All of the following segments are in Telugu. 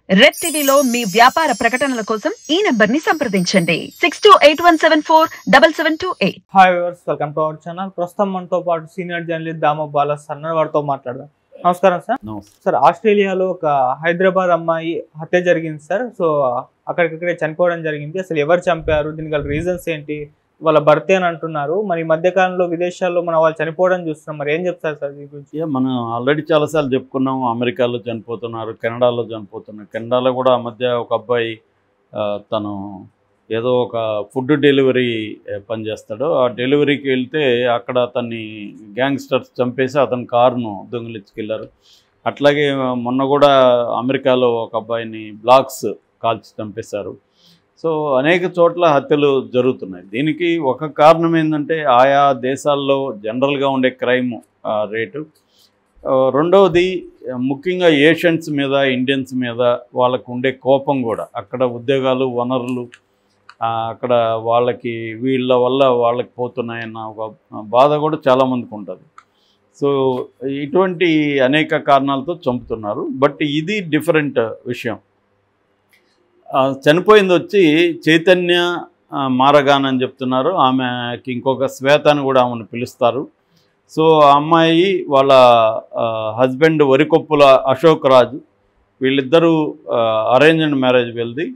రెడ్ టీవీలో మీ వ్యాపార ప్రకటనల కోసం ఈ నంబర్ ని సంప్రదించండి 6281747728. Hi viewers, welcome to our channel. ప్రస్తుతం మనతో పాటు సీనియర్ జర్నలిస్ట్ దామ బాలా సన్న వారితో మాట్లాడదాం. నమస్కారం సార్. సార్, ఆస్ట్రేలియాలో ఒక హైదరాబాద్ అమ్మాయి హత్య జరిగింది సార్. సో అక్కడికక్కడే చనిపోవడం జరిగింది. అసలు ఎవరు చంపారు, దీనికి గల రీజన్స్ ఏంటి? వాళ్ళ భర్తే అని అంటున్నారు. మరి ఈ మధ్యకాలంలో విదేశాల్లో మన వాళ్ళు చనిపోవడం చూస్తున్నాం. మరి ఏం చెప్తారు సార్ దీని గురించి? మనం ఆల్రెడీ చాలాసార్లు చెప్పుకున్నాము. అమెరికాలో చనిపోతున్నారు, కెనడాలో చనిపోతున్నారు. కెనడాలో కూడా ఆ మధ్య ఒక అబ్బాయి తను ఏదో ఒక ఫుడ్ డెలివరీ పనిచేస్తాడు. ఆ డెలివరీకి వెళ్తే అక్కడ అతన్ని గ్యాంగ్స్టర్స్ చంపేసి అతని కారును దొంగిలించుకెళ్ళారు. అట్లాగే మొన్న కూడా అమెరికాలో ఒక అబ్బాయిని బ్లాక్స్ కాల్చి చంపేశారు. సో అనేక చోట్ల హత్యలు జరుగుతున్నాయి. దీనికి ఒక కారణం ఏంటంటే ఆయా దేశాల్లో జనరల్గా ఉండే క్రైమ్ రేటు. రెండవది ముఖ్యంగా ఏషియన్స్ మీద, ఇండియన్స్ మీద వాళ్ళకు ఉండే కోపం కూడా. అక్కడ ఉద్యోగాలు, వనరులు అక్కడ వాళ్ళకి వీళ్ళ వల్ల వాళ్ళకి పోతున్నాయన్న ఒక బాధ కూడా చాలామందికి ఉంటుంది. సో ఇటువంటి అనేక కారణాలతో చంపుతున్నారు. బట్ ఇది డిఫరెంట్ విషయం. చనిపోయింది వచ్చి చైతన్య మారగాన్ అని చెప్తున్నారు. ఆమెకి ఇంకొక శ్వేత అని కూడా ఆమెను పిలుస్తారు. సో ఆ అమ్మాయి వాళ్ళ హస్బెండ్ వరికొప్పుల అశోక్ రాజు, వీళ్ళిద్దరూ అరేంజ్డ్ మ్యారేజ్ వెళ్ళి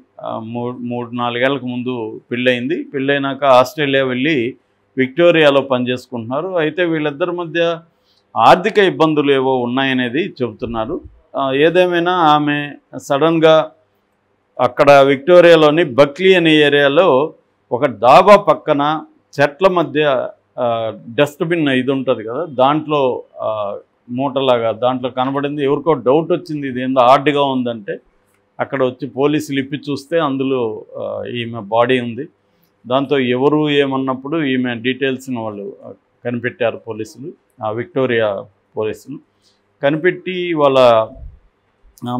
3-4 ఏళ్ళకు ముందు పెళ్ళయింది. పెళ్ళైనాక ఆస్ట్రేలియా వెళ్ళి విక్టోరియాలో పనిచేసుకుంటున్నారు. అయితే వీళ్ళిద్దరి మధ్య ఆర్థిక ఇబ్బందులు ఏవో ఉన్నాయనేది చెబుతున్నారు. ఏదేమైనా ఆమె సడన్గా అక్కడ విక్టోరియాలోని బక్లీ అనే ఏరియాలో ఒక డాబా పక్కన చెట్ల మధ్య డస్ట్బిన్ ఇది ఉంటుంది కదా, దాంట్లో మూటలాగా దాంట్లో కనబడింది. ఎవరికో డౌట్ వచ్చింది, ఇది ఏందో ఆడ్గా ఉందంటే అక్కడ వచ్చి పోలీసులు ఇప్పి చూస్తే అందులో ఈమె బాడీ ఉంది. దాంతో ఎవరు ఏమన్నప్పుడు ఈమె డీటెయిల్స్ని వాళ్ళు కనిపెట్టారు పోలీసులు, విక్టోరియా పోలీసులు కనిపెట్టి వాళ్ళ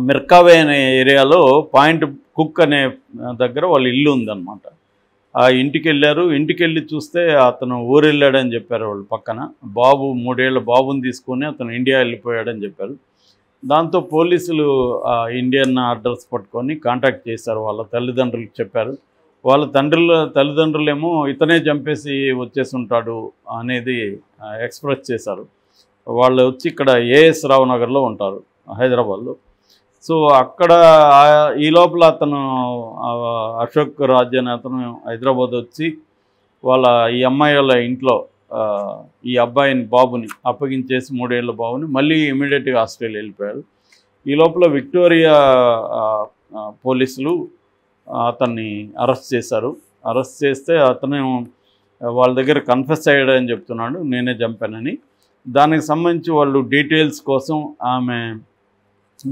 మిర్కావే అనే ఏరియాలో పాయింట్ కుక్ అనే దగ్గర వాళ్ళ ఇల్లు ఉందన్నమాట. ఆ ఇంటికి వెళ్ళారు. ఇంటికి వెళ్ళి చూస్తే అతను ఊరెళ్ళాడని చెప్పారు వాళ్ళు. పక్కన 3 ఏళ్ల బాబుని తీసుకొని అతను ఇండియా వెళ్ళిపోయాడని చెప్పారు. దాంతో పోలీసులు ఇండియన్ అడ్రస్ పట్టుకొని కాంటాక్ట్ చేశారు. వాళ్ళ తల్లిదండ్రులకు చెప్పారు. వాళ్ళ తల్లిదండ్రులేమో ఇతనే చంపేసి వచ్చేసి ఉంటాడు అనేది ఎక్స్ప్రెస్ చేశారు. వాళ్ళు వచ్చి ఇక్కడ ఏఎస్ రావు నగర్లో ఉంటారు, హైదరాబాద్లో. సో అక్కడ ఈ లోపల అతను అశోక్ రాజ్ అని అతను హైదరాబాద్ వచ్చి వాళ్ళ ఈ అమ్మాయి వాళ్ళ ఇంట్లో ఈ అబ్బాయిని, బాబుని అప్పగించేసి 3 ఏళ్ల బాబుని మళ్ళీ ఇమీడియట్గా ఆస్ట్రేలియా వెళ్ళిపోయారు. ఈ లోపల విక్టోరియా పోలీసులు అతన్ని అరెస్ట్ చేశారు. అరెస్ట్ చేస్తే అతను వాళ్ళ దగ్గర కన్ఫెస్ అయ్యాడని చెప్తున్నాడు, నేనే చంపానని. దానికి సంబంధించి వాళ్ళు డీటెయిల్స్ కోసం ఆమె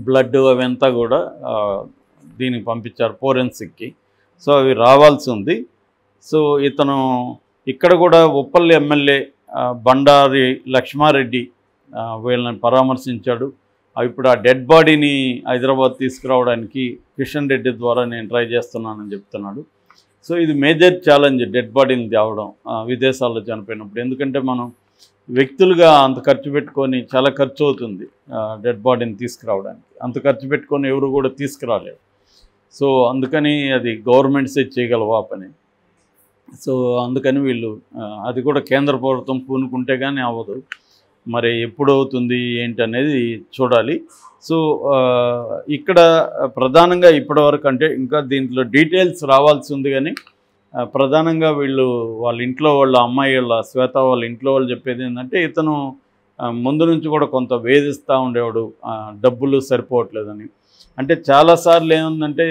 బ్లడ్ అవంతా కూడా దీనికి పంపించారు ఫోరెన్సిక్కి. సో అవి రావాల్సి ఉంది. సో ఇతను ఇక్కడ కూడా ఉప్పల్ ఎమ్మెల్యే బండారి లక్ష్మారెడ్డి వీళ్ళని పరామర్శించాడు. ఇప్పుడు ఆ డెడ్ బాడీని హైదరాబాద్ తీసుకురావడానికి కిషన్ రెడ్డి ద్వారా నేను ట్రై చేస్తున్నానని చెప్తున్నాడు. సో ఇది మేజర్ ఛాలెంజ్, డెడ్ బాడీని తేవడం విదేశాల్లో చనిపోయినప్పుడు. ఎందుకంటే మనం వ్యక్తులుగా అంత ఖర్చు పెట్టుకొని, చాలా ఖర్చు అవుతుంది డెడ్ బాడీని తీసుకురావడానికి. అంత ఖర్చు పెట్టుకొని ఎవరు కూడా తీసుకురాలేరు. సో అందుకని అది గవర్నమెంట్సే చేయగలవా పని. సో అందుకని వీళ్ళు అది కూడా కేంద్ర ప్రభుత్వం పూనుకుంటే కానీ అవ్వదు. మరి ఎప్పుడు అవుతుంది ఏంటి అనేది చూడాలి. సో ఇక్కడ ప్రధానంగా ఇప్పటివరకు అంటే ఇంకా దీంట్లో డీటెయిల్స్ రావాల్సి ఉంది. కానీ ప్రధానంగా వాళ్ళ ఇంట్లో వాళ్ళ అమ్మాయి వాళ్ళ శ్వేత వాళ్ళ ఇంట్లో వాళ్ళు చెప్పేది ఏంటంటే ఇతను ముందు నుంచి కూడా కొంత వేధిస్తూ ఉండేవాడు, డబ్బులు సరిపోవట్లేదని. అంటే చాలాసార్లు ఏముందంటే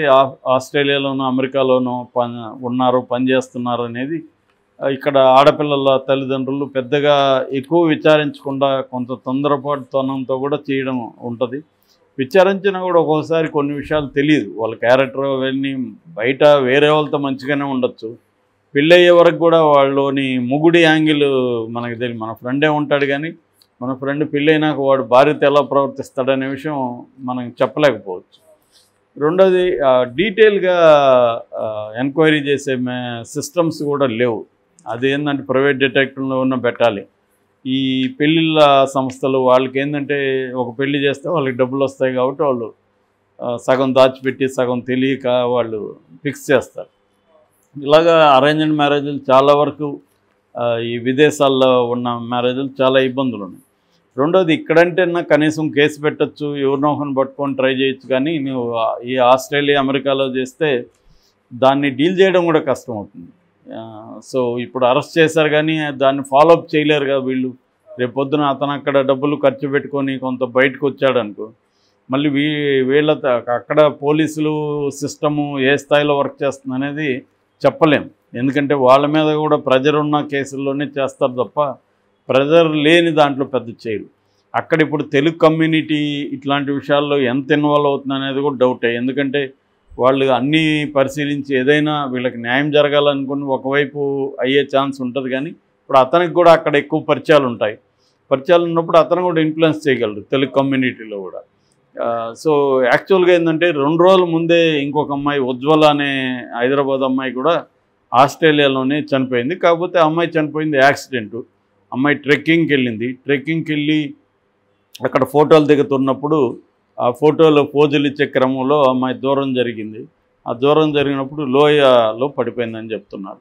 ఆస్ట్రేలియాలోనూ అమెరికాలోనూ పనిచేస్తున్నారు అనేది ఇక్కడ ఆడపిల్లల తల్లిదండ్రులు పెద్దగా ఎక్కువ విచారించకుండా కొంత తొందరపాటుతనంతో కూడా చేయడం ఉంటుంది. విచారించినా కూడా ఒక్కోసారి కొన్ని విషయాలు తెలియదు. వాళ్ళ క్యారెక్టర్ అవన్నీ బయట వేరే వాళ్ళతో మంచిగానే ఉండొచ్చు, పెళ్ళయ్యే వరకు కూడా వాళ్ళలోని ముగుడి యాంగిల్ మనకు తెలియదు. మన ఫ్రెండే ఉంటాడు కానీ మన ఫ్రెండ్ పెళ్ళైనాక వాడు భార్యతో ఎలా ప్రవర్తిస్తాడనే విషయం మనం చెప్పలేకపోవచ్చు. రెండోది డీటెయిల్గా ఎంక్వైరీ చేసే సిస్టమ్స్ కూడా లేవు. అదేంటంటే ప్రైవేట్ డిటెక్టివ్లో ఉన్న పెట్టాలి. ఈ పెళ్ళిళ్ళ సంస్థలు వాళ్ళకి ఏంటంటే ఒక పెళ్లి చేస్తే వాళ్ళకి డబ్బులు వస్తాయి కాబట్టి వాళ్ళు సగం దాచిపెట్టి సగం తెలియక వాళ్ళు ఫిక్స్ చేస్తారు. ఇలాగా అరేంజ్డ్ మ్యారేజ్లు చాలా వరకు ఈ విదేశాల్లో ఉన్న మ్యారేజ్లు చాలా ఇబ్బందులు ఉన్నాయి. రెండోది ఇక్కడంటే కనీసం కేసు పెట్టచ్చు, ఎవరినో ఒకరిని పట్టుకొని ట్రై చేయొచ్చు, కానీ నువ్వు ఈ ఆస్ట్రేలియా అమెరికాలో చేస్తే దాన్ని డీల్ చేయడం కూడా కష్టం అవుతుంది. సో ఇప్పుడు అరెస్ట్ చేశారు కానీ దాన్ని ఫాలోఅప్ చేయలేరు కదా వీళ్ళు. రేపొద్దున అతను అక్కడ డబ్బులు ఖర్చు పెట్టుకొని కొంత బయటకు వచ్చాడనుకో, మళ్ళీ వీళ్ళ అక్కడ పోలీసులు సిస్టము ఏ స్థాయిలో వర్క్ చేస్తుంది అనేది చెప్పలేం. ఎందుకంటే వాళ్ళ మీద కూడా ప్రెజర్ ఉన్న కేసుల్లోనే చేస్తారు తప్ప ప్రెజర్ లేని దాంట్లో పెద్ద చేయరు. అక్కడ ఇప్పుడు తెలుగు కమ్యూనిటీ ఇట్లాంటి విషయాల్లో ఎంత ఇన్వాల్వ్ అవుతుంది అనేది కూడా డౌటే. ఎందుకంటే వాళ్ళు అన్నీ పరిశీలించి ఏదైనా వీళ్ళకి న్యాయం జరగాలనుకుని ఒకవైపు అయ్యే ఛాన్స్ ఉంటుంది, కానీ ఇప్పుడు అతనికి కూడా అక్కడ ఎక్కువ పరిచయాలు ఉంటాయి. పరిచయాలు ఉన్నప్పుడు అతను కూడా ఇన్ఫ్లుయెన్స్ చేయగలరు తెలుగు కమ్యూనిటీలో కూడా. సో యాక్చువల్గా ఏంటంటే 2 రోజుల ముందే ఇంకొక అమ్మాయి ఉజ్వల అనే హైదరాబాద్ అమ్మాయి కూడా ఆస్ట్రేలియాలోనే చనిపోయింది. కాకపోతే అమ్మాయి చనిపోయింది యాక్సిడెంటు. అమ్మాయి ట్రెక్కింగ్కి వెళ్ళింది. ట్రెక్కింగ్కి వెళ్ళి అక్కడ ఫోటోలు దిగుతున్నప్పుడు ఆ ఫోటోలో పోజులు ఇచ్చే క్రమంలో అమ్మాయి దూరం జరిగింది. ఆ దూరం జరిగినప్పుడు లోయలో పడిపోయిందని చెప్తున్నారు.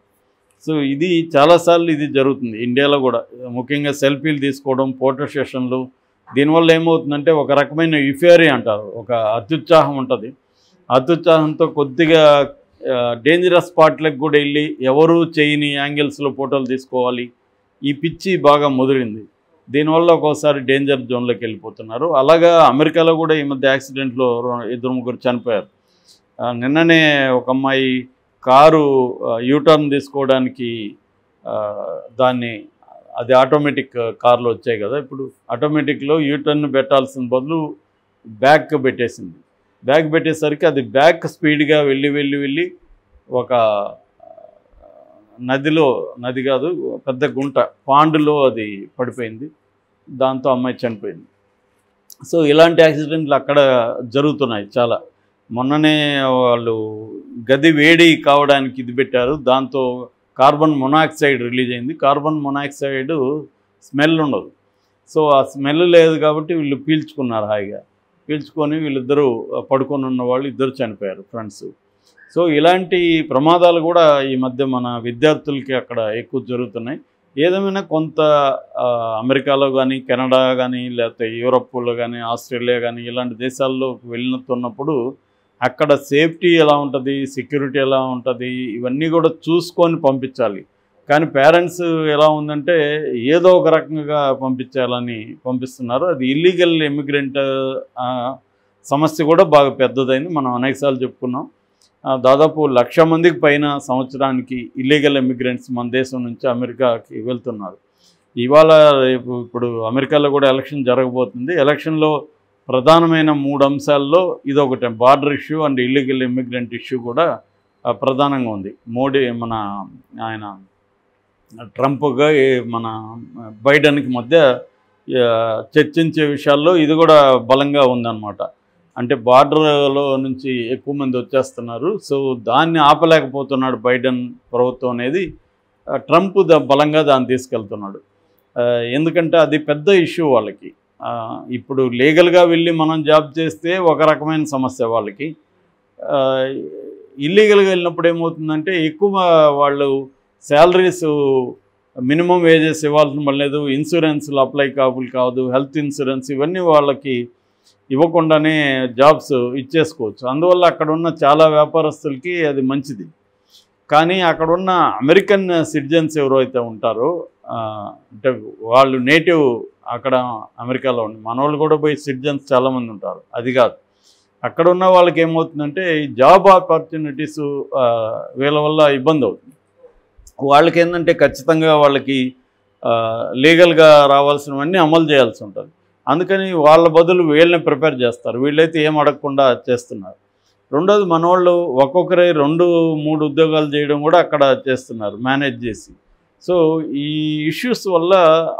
సో ఇది చాలాసార్లు ఇది జరుగుతుంది ఇండియాలో కూడా, ముఖ్యంగా సెల్ఫీలు తీసుకోవడం, ఫోటో సెషన్లు. దీనివల్ల ఏమవుతుందంటే ఒక రకమైన యుఫేరియా అంటారు, ఒక అత్యుత్సాహం ఉంటుంది. అత్యుత్సాహంతో కొద్దిగా డేంజరస్ స్పాట్లకు కూడా వెళ్ళి ఎవరు చేయని యాంగిల్స్లో ఫోటోలు తీసుకోవాలి. ఈ పిచ్చి బాగా ముదిరింది. దీనివల్ల ఒక్కోసారి డేంజర్ జోన్లోకి వెళ్ళిపోతున్నారు. అలాగా అమెరికాలో కూడా ఈ మధ్య యాక్సిడెంట్లో 2-3 చనిపోయారు. నిన్ననే ఒక అమ్మాయి కారు యూటర్న్ తీసుకోవడానికి అది ఆటోమేటిక్ కార్లు వచ్చాయి కదా, ఇప్పుడు ఆటోమేటిక్లో యూటర్న్ పెట్టాల్సిన బదులు బ్యాక్ పెట్టేసింది. బ్యాక్ పెట్టేసరికి అది బ్యాక్ స్పీడ్గా వెళ్ళి ఒక నది కాదు, పెద్ద గుంట పాండులో అది పడిపోయింది. దాంతో అమ్మాయి చనిపోయింది. సో ఇలాంటి యాక్సిడెంట్లు అక్కడ జరుగుతున్నాయి చాలా. మొన్ననే వాళ్ళు గది వేడి కావడానికి ఇది పెట్టారు, దాంతో కార్బన్ మొనాక్సైడ్ రిలీజ్ అయింది. కార్బన్ మొనాక్సైడ్ స్మెల్ ఉండదు. సో ఆ స్మెల్ లేదు కాబట్టి వీళ్ళు పీల్చుకున్నారు హాయిగా. పీల్చుకొని వీళ్ళిద్దరూ పడుకొని ఉన్న వాళ్ళు ఇద్దరు చనిపోయారు, ఫ్రెండ్స్. సో ఇలాంటి ప్రమాదాలు కూడా ఈ మధ్య మన విద్యార్థులకి అక్కడ ఎక్కువ జరుగుతున్నాయి. ఏదేమైనా కొంత అమెరికాలో కానీ, కెనడా కానీ, లేకపోతే యూరోప్లో కానీ, ఆస్ట్రేలియా కానీ ఇలాంటి దేశాల్లో వెళ్ళినప్పుడు అక్కడ సేఫ్టీ ఎలా ఉంటుంది, సెక్యూరిటీ ఎలా ఉంటుంది, ఇవన్నీ కూడా చూసుకొని పంపించాలి. కానీ పేరెంట్స్ ఎలా ఉందంటే ఏదో ఒక రకంగా పంపించాలని పంపిస్తున్నారు. అది ఇల్లీగల్ ఇమిగ్రెంట్ సమస్య కూడా బాగా పెద్దదైంది. మనం అనేకసార్లు చెప్పుకున్నాం. దాదాపు 1,00,000 మందికి పైన సంవత్సరానికి ఇల్లీగల్ ఇమిగ్రెంట్స్ మన దేశం నుంచి అమెరికాకి వెళ్తున్నారు. ఇవాళ ఇప్పుడు అమెరికాలో కూడా ఎలక్షన్ జరగబోతుంది. ఎలక్షన్లో ప్రధానమైన 3 అంశాల్లో ఇదొకటి, border issue and illegal immigrant issue కూడా ప్రధానంగా ఉంది. ఆయన ట్రంప్గా మన బైడెన్కి మధ్య చర్చించే విషయాల్లో ఇది కూడా బలంగా ఉందన్నమాట. అంటే బార్డర్లో నుంచి ఎక్కువ మంది వచ్చేస్తున్నారు. సో దాన్ని ఆపలేకపోతున్నాడు బైడెన్ ప్రభుత్వం అనేది. ట్రంప్ బలంగా దాన్ని తీసుకెళ్తున్నాడు. ఎందుకంటే అది పెద్ద ఇష్యూ వాళ్ళకి. ఇప్పుడు లీగల్గా వెళ్ళి మనం జాబ్ చేస్తే ఒక రకమైన సమస్య వాళ్ళకి. ఇల్లీగల్గా వెళ్ళినప్పుడు ఏమవుతుందంటే ఎక్కువ వాళ్ళు శాలరీస్ మినిమం వేజెస్ ఇవ్వాల్సిన లేదు, ఇన్సూరెన్స్లు అప్లై కాదు, హెల్త్ ఇన్సూరెన్స్ ఇవన్నీ వాళ్ళకి ఇవ్వకుండానే జాబ్స్ ఇచ్చేసుకోవచ్చు. అందువల్ల అక్కడ ఉన్న చాలా వ్యాపారస్తులకి అది మంచిది. కానీ అక్కడ ఉన్న అమెరికన్ సిటిజన్స్ ఎవరైతే ఉంటారో, అంటే వాళ్ళు నేటివ్ అక్కడ అమెరికాలో ఉండి మనవాళ్ళు కూడా పోయి సిటిజన్స్ చాలామంది ఉంటారు, అది కాదు. అక్కడ ఉన్న వాళ్ళకి ఏమవుతుందంటే ఈ జాబ్ ఆపర్చునిటీస్ వీళ్ళ వల్ల ఇబ్బంది అవుతుంది. వాళ్ళకి ఏంటంటే ఖచ్చితంగా వాళ్ళకి లీగల్గా రావాల్సినవన్నీ అమలు చేయాల్సి ఉంటుంది. అందుకని వాళ్ళ బదులు వీళ్ళని ప్రిపేర్ చేస్తారు. వీళ్ళైతే ఏం అడగకుండా చేస్తున్నారు. రెండోది మనవాళ్ళు ఒక్కొక్కరే 2-3 ఉద్యోగాలు చేయడం కూడా అక్కడ చేస్తున్నారు మేనేజ్ చేసి. సో ఈ ఇష్యూస్ వల్ల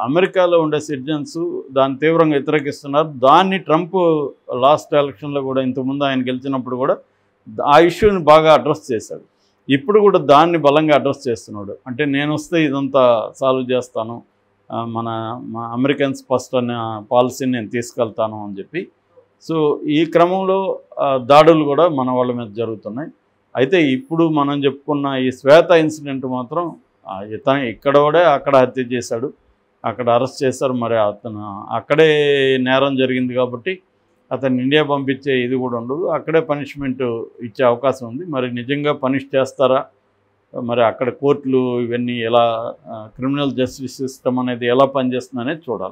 అమెరికాలో ఉండే సిటిజన్స్ దాన్ని తీవ్రంగా వ్యతిరేకిస్తున్నారు. దాన్ని ట్రంప్ లాస్ట్ ఎలక్షన్లో కూడా ఇంతకుముందు ఆయన గెలిచినప్పుడు కూడా ఆ ఇష్యూని బాగా అడ్రస్ చేశాడు. ఇప్పుడు కూడా దాన్ని బలంగా అడ్రస్ చేస్తున్నాడు. అంటే నేను వస్తే ఇదంతా సాల్వ్ చేస్తాను, మా అమెరికన్స్ ఫస్ట్ అనే పాలసీని నేను తీసుకెళ్తాను అని చెప్పి. సో ఈ క్రమంలో దాడులు కూడా మన వాళ్ళ మీద జరుగుతున్నాయి. అయితే ఇప్పుడు మనం చెప్పుకున్న ఈ శ్వేత ఇన్సిడెంట్ మాత్రం ఇతను ఇక్కడోడే అక్కడ హత్య చేశాడు, అక్కడ అరెస్ట్ చేశారు. మరి అతను అక్కడే నేరం జరిగింది కాబట్టి అతను ఇండియా పంపించే ఇది కూడా ఉండదు, అక్కడే పనిష్మెంట్ ఇచ్చే అవకాశం ఉంది. మరి నిజంగా పనిష్ చేస్తారా, మరి అక్కడ కోర్టులు ఇవన్నీ ఎలా క్రిమినల్ జస్టిస్ సిస్టమ్ అనేది ఎలా పనిచేస్తుంది అనేది చూడాలి.